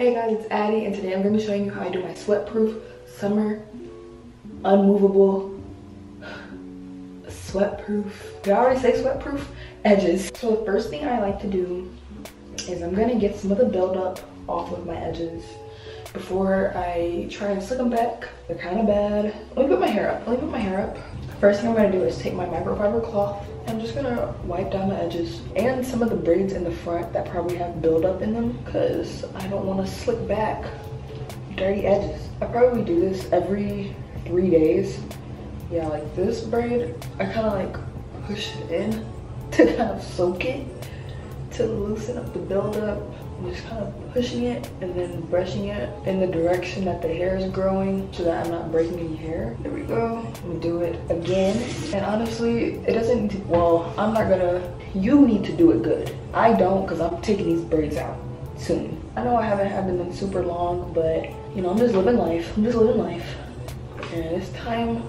Hey guys, it's Addie, and today I'm going to be showing you how I do my sweat-proof summer unmovable sweat-proof. Did I already say sweat-proof? Edges. So the first thing I like to do is I'm going to get some of the buildup off of my edges before I try and slick them back. They're kind of bad. Let me put my hair up. First thing I'm going to do is take my microfiber cloth. I'm just going to wipe down the edges and some of the braids in the front that probably have buildup in them because I don't want to slick back dirty edges. I probably do this every 3 days. Yeah, like this braid, I kind of like push it in to kind of soak it to loosen up the buildup. I'm just kind of pushing it and then brushing it in the direction that the hair is growing so that I'm not breaking any hair. There we go. Let me do it again. And honestly, it doesn't, well, I'm not gonna, you need to do it good. I don't, because I'm taking these braids out soon. I know I haven't had them in super long, but you know, I'm just living life. And it's time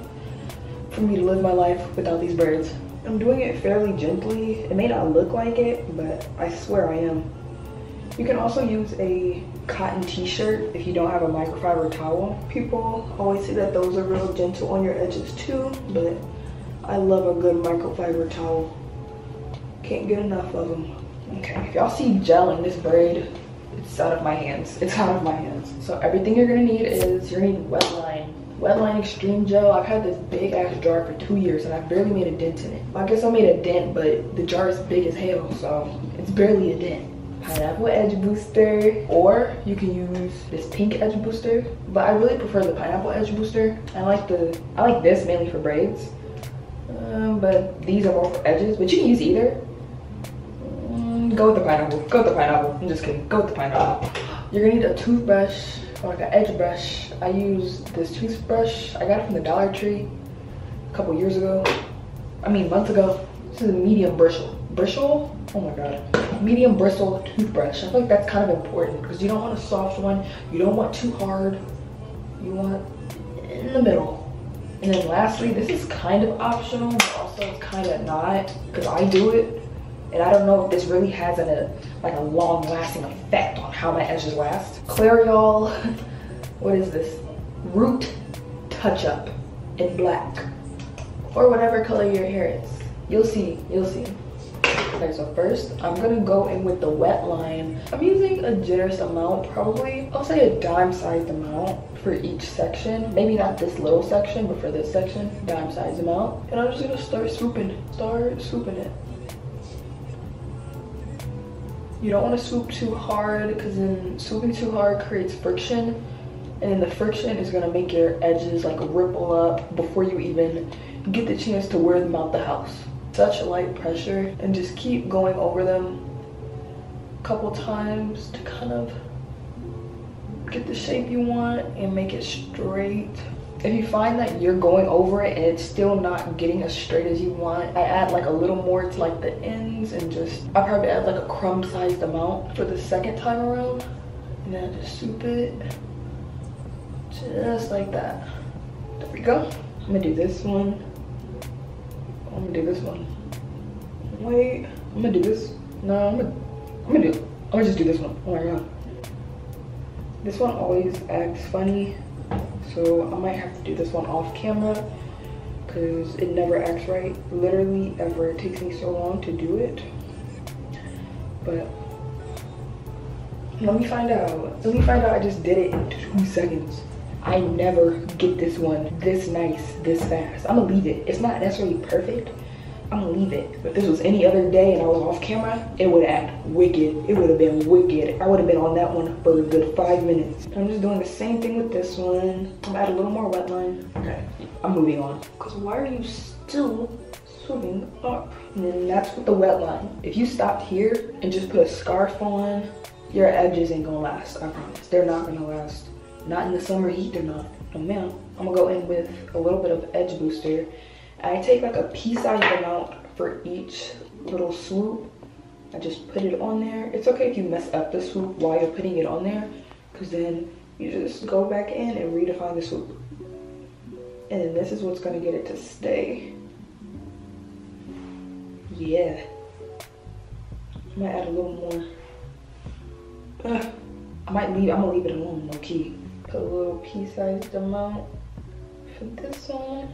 for me to live my life without these braids. I'm doing it fairly gently. It may not look like it, but I swear I am. You can also use a cotton t-shirt if you don't have a microfiber towel. People always say that those are real gentle on your edges too, but I love a good microfiber towel. Can't get enough of them. Okay, if y'all see gel in this braid, it's out of my hands. It's out of my hands. So everything you're gonna need is, you're gonna need Wetline. Wetline Extreme Gel. I've had this big ass jar for 2 years and I've barely made a dent in it. Well, I guess I made a dent, but the jar is big as hell, so it's barely a dent. Pineapple edge booster, or you can use this pink edge booster, but I really prefer the pineapple edge booster. I like this mainly for braids, but these are more for edges, but you can use either. Go with the pineapple. I'm just kidding. Go with the pineapple. You're gonna need a toothbrush or like an edge brush. I use this toothbrush. I got it from the Dollar Tree a couple years ago. Months ago. This is a medium bristle. Oh my god. Medium bristle toothbrush. I feel like that's kind of important because you don't want a soft one. You don't want too hard. You want in the middle. And then lastly, this is kind of optional, but also kind of not because I do it. And I don't know if this really has a long lasting effect on how my edges last. Clariol, what is this? Root Touch Up in black. Or whatever color your hair is. You'll see. Okay, so first I'm gonna go in with the Wetline. I'm using a generous amount, probably, I'll say a dime-sized amount for each section. Maybe not this little section, but for this section, dime-sized amount. And I'm just gonna start swooping it. You don't want to swoop too hard because then swooping too hard creates friction, and then the friction is gonna make your edges like ripple up before you even get the chance to wear them out the house. Such light pressure, and just keep going over them a couple times to kind of get the shape you want and make it straight. If you find that you're going over it and it's still not getting as straight as you want, I add like a little more to like the ends, and I probably add like a crumb sized amount for the second time around, and then I just swoop it just like that. There we go. I'm gonna do this one. I'm gonna do this. No, I'm gonna just do this one. Oh my god. This one always acts funny, so I might have to do this one off camera because it never acts right. Literally ever. It takes me so long to do it. But let me find out. I just did it in 2 seconds. I never get this one this nice, this fast. I'm gonna leave it. It's not necessarily perfect. I'm gonna leave it. If this was any other day and I was off camera, it would act wicked. It would have been wicked. I would have been on that one for a good 5 minutes. I'm just doing the same thing with this one. I'm gonna add a little more Wetline. Okay, I'm moving on. Because why are you still swimming up? And then that's with the Wetline. If you stopped here and just put a scarf on, your edges ain't gonna last, I promise. They're not gonna last. Not in the summer heat, they're not. No ma'am. I'm gonna go in with a little bit of edge booster. I take like a pea-sized amount for each little swoop. I just put it on there. It's okay if you mess up the swoop while you're putting it on there, because then you just go back in and redefine the swoop. And then this is what's gonna get it to stay. Yeah. I might add a little more. I'm gonna leave it alone, low key. Put a little pea-sized amount for this one.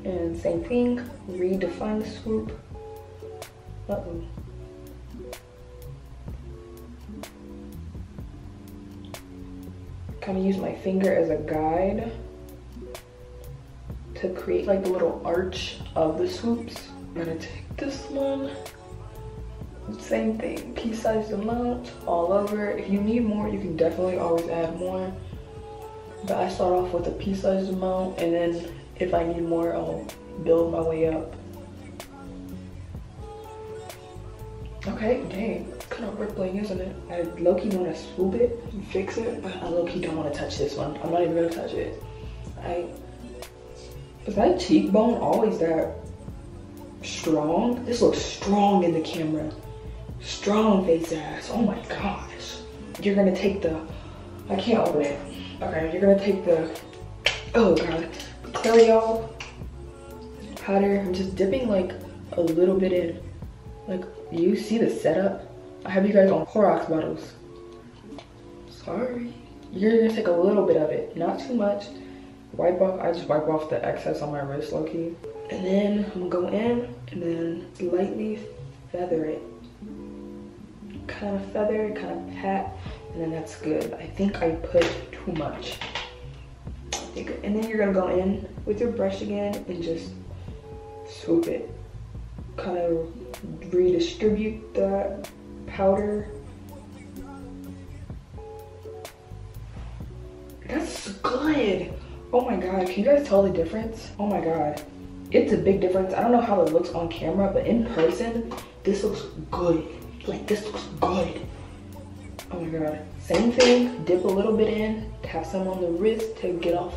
And same thing, redefine the swoop. Uh-oh. Kind of use my finger as a guide to create like the little arch of the swoops. I'm gonna take this one, same thing, pea-sized amount all over. If you need more, you can definitely always add more. But I start off with a pea-sized amount, and then if I need more, I'll build my way up. Okay, dang, kind of rippling, isn't it? I low-key want to swoop it and fix it, but I low-key don't want to touch this one. I'm not even gonna touch it. Is my cheekbone always that strong? This looks strong in the camera. Strong face ass, oh my gosh. You're gonna take the, I can't open it. Okay, you're gonna take the, oh god, Clariol powder. I'm just dipping like a little bit in. Like, you see the setup? I have you guys on Clorox bottles. Sorry. You're gonna take a little bit of it, not too much. Wipe off, I just wipe off the excess on my wrist, low-key. And then I'm gonna go in and then lightly feather it. Kind of feather, kind of pat, and then that's good. I think I put too much. And then you're gonna go in with your brush again and just swoop it. Kind of redistribute that powder. That's good. Oh my god, can you guys tell the difference? Oh my god, it's a big difference. I don't know how it looks on camera, but in person, this looks good. Like, this looks good. Oh my god. Same thing, dip a little bit in, tap some on the wrist to get off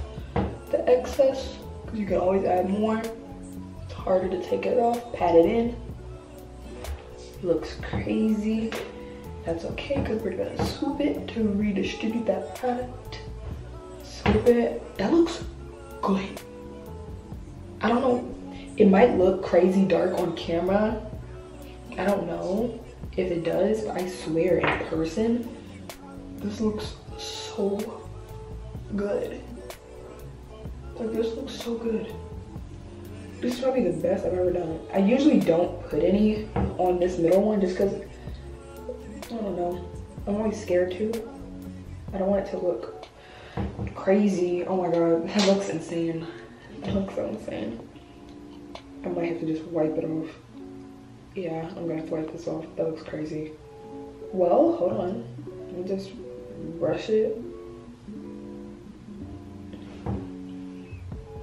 the excess, because you can always add more. It's harder to take it off, pat it in. Looks crazy. That's okay, because we're gonna swoop it to redistribute that product. Swoop it. That looks good. I don't know, it might look crazy dark on camera. I don't know if it does, but I swear in person, this looks so good. Like, this looks so good. This is probably the best I've ever done. I usually don't put any on this middle one just because, I don't know, I'm always scared to. I don't want it to look crazy. Oh my god, that looks insane. That looks so insane. I might have to just wipe it off. Yeah, I'm gonna have to wipe this off. That looks crazy. Well, hold on. Let me just brush it.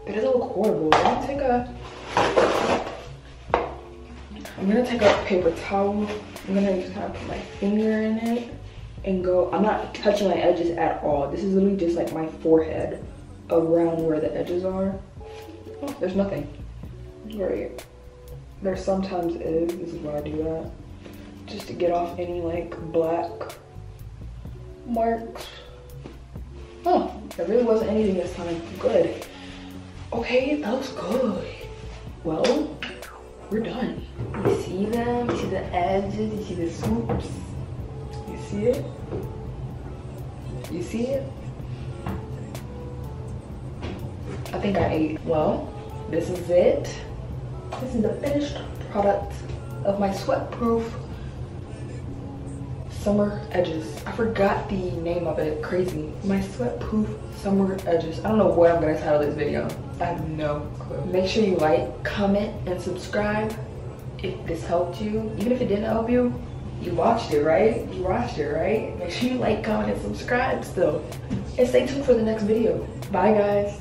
That doesn't look horrible. I'm gonna take a paper towel. I'm gonna just kind of put my finger in it and go. I'm not touching my edges at all. This is literally just like my forehead around where the edges are. Oh, there's nothing. Great. There sometimes is. This is why I do that. Just to get off any like black marks. Oh, there really wasn't anything this time. Good. Okay, that looks good. Well, we're done. You see them? You see the edges? You see the swoops? You see it? You see it? I think I ate. Well, this is it. This is the finished product of my sweat-proof summer edges. I forgot the name of it. Crazy. My sweat-proof summer edges. I don't know what I'm gonna title this video. I have no clue. Make sure you like, comment, and subscribe if this helped you. Even if it didn't help you, you watched it, right? You watched it, right? Make sure you like, comment, and subscribe still. And stay tuned for the next video. Bye, guys.